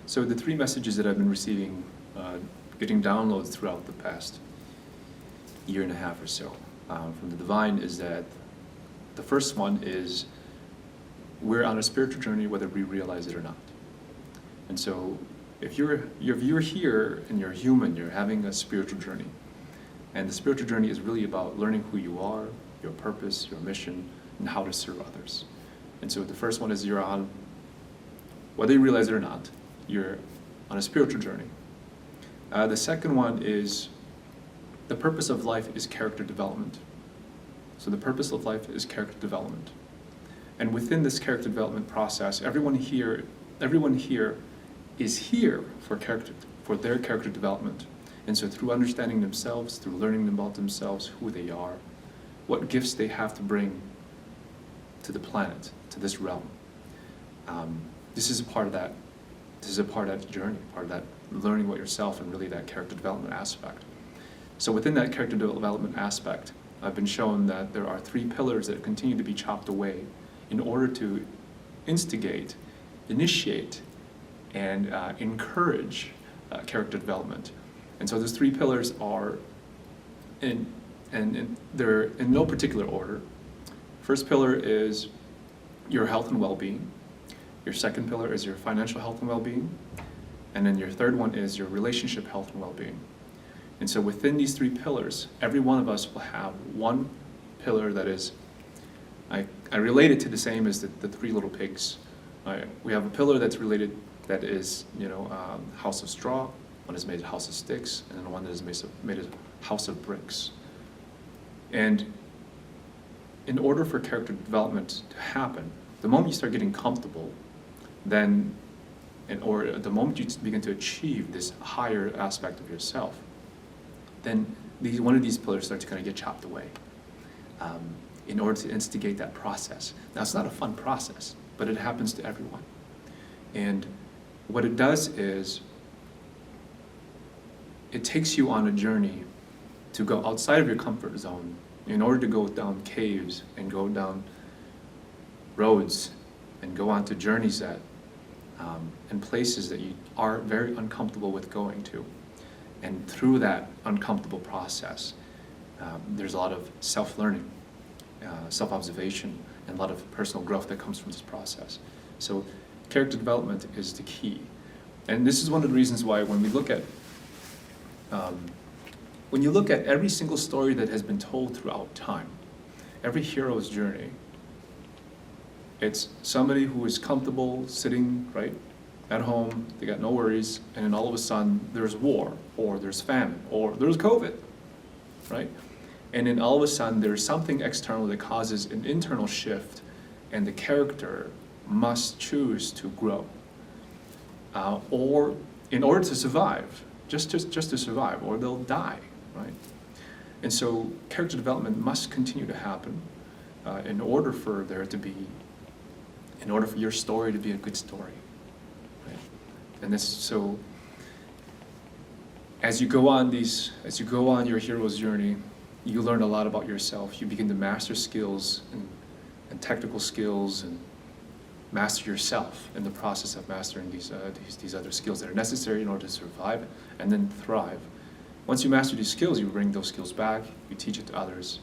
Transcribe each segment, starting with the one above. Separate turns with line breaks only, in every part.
So the three messages that I've been receiving, getting downloads throughout the past year and a half or so from the Divine is that the first one is we're on a spiritual journey whether we realize it or not. And so if you're here and you're human, you're having a spiritual journey. And the spiritual journey is really about learning who you are, your purpose, your mission, and how to serve others. And so the first one is you're on, whether you realize it or not, you're on a spiritual journey. The second one is the purpose of life is character development. So the purpose of life is character development. And within this character development process, everyone here is here for their character development. And so through understanding themselves, through learning about themselves, who they are, what gifts they have to bring to the planet, to this realm. This is a part of that. This is a part of that journey, part of that learning about yourself and really that character development aspect. So within that character development aspect, I've been shown that there are three pillars that continue to be chopped away in order to instigate, initiate, and encourage character development. And so those three pillars are, they're in no particular order. First pillar is your health and well-being. Your second pillar is your financial health and well-being. And then your third one is your relationship health and well-being. And so within these three pillars, every one of us will have one pillar that is, I relate it to the same as the three little pigs. We have a pillar that's related, that is, house of straw, one is made of house of sticks, and then one that is made of house of bricks. And in order for character development to happen, the moment you start getting comfortable, then, or the moment you begin to achieve this higher aspect of yourself, then one of these pillars starts to kind of get chopped away in order to instigate that process. Now, it's not a fun process, but it happens to everyone. And what it does is it takes you on a journey to go outside of your comfort zone in order to go down caves and go down roads and go on to journeys that and places that you are very uncomfortable with going to. And through that uncomfortable process, there's a lot of self-learning, self-observation, and a lot of personal growth that comes from this process. So character development is the key. And this is one of the reasons why when we look at, when you look at every single story that has been told throughout time, every hero's journey, it's somebody who is comfortable sitting right at home, they got no worries, and then all of a sudden there's war, or there's famine, or there's COVID, right? And then all of a sudden there's something external that causes an internal shift, and the character must choose to grow, or in order to survive, just to survive, or they'll die, right? And so character development must continue to happen in order for your story to be a good story. And this, so as you go on your hero's journey, you learn a lot about yourself. You begin to master skills and technical skills, and master yourself in the process of mastering these other skills that are necessary in order to survive and then thrive. Once you master these skills, you bring those skills back, you teach it to others,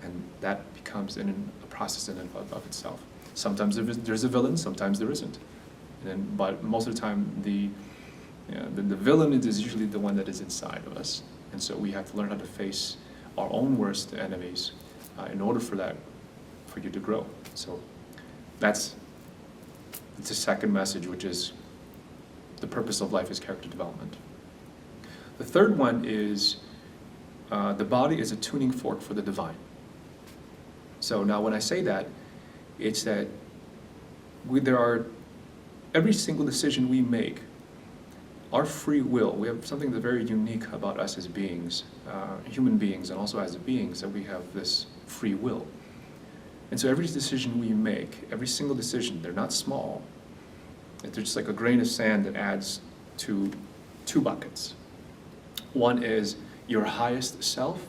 and that becomes a process in and of itself. Sometimes there's a villain, sometimes there isn't. But most of the time, the villain is usually the one that is inside of us. And so we have to learn how to face our own worst enemies in order for you to grow. So that's the second message, which is the purpose of life is character development. The third one is the body is a tuning fork for the divine. So now when I say that, it's that every single decision we make, our free will, we have something that's very unique about us as beings, human beings, and also as beings, that we have this free will. And so every decision we make, every single decision, they're not small. They're just like a grain of sand that adds to two buckets. One is your highest self,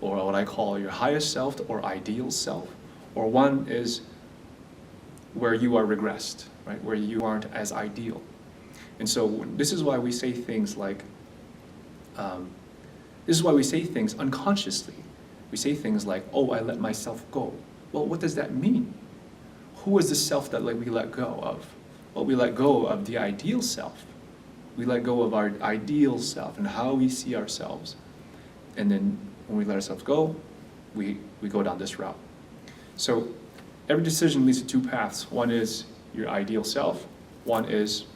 or what I call your highest self or ideal self, or one is where you are regressed, right? Where you aren't as ideal. And so this is why we say things like, this is why we say things unconsciously. We say things like, oh, I let myself go. Well, what does that mean? Who is the self that we let go of? Well, we let go of the ideal self. We let go of our ideal self and how we see ourselves. And then when we let ourselves go, we go down this route. So every decision leads to two paths. One is your ideal self. One is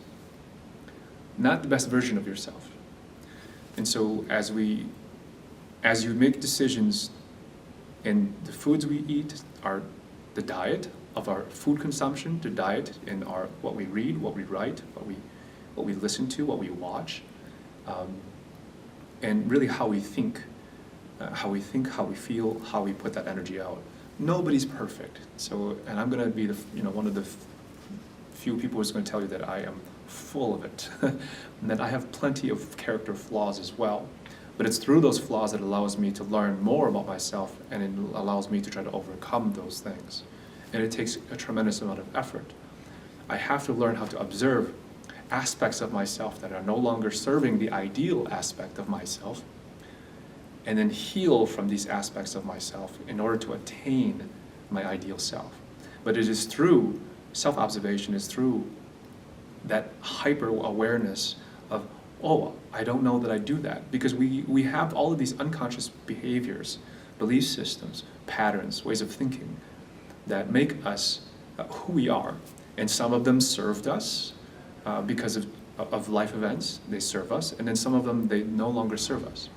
not the best version of yourself. And so as you make decisions, and the foods we eat are the diet of our food consumption, the diet in our what we read, what we write, what we listen to, what we watch, and really how we think, how we feel, how we put that energy out. Nobody's perfect. So, and I'm going to be one of the few people who's going to tell you that I am full of it, and that I have plenty of character flaws as well. But it's through those flaws that allows me to learn more about myself, and it allows me to try to overcome those things. And it takes a tremendous amount of effort. I have to learn how to observe aspects of myself that are no longer serving the ideal aspect of myself, and then heal from these aspects of myself in order to attain my ideal self. But it is through self-observation, is through that hyper-awareness of, oh, I don't know that I do that. Because we have all of these unconscious behaviors, belief systems, patterns, ways of thinking that make us who we are. And some of them served us because of life events, they serve us, and then some of them, they no longer serve us.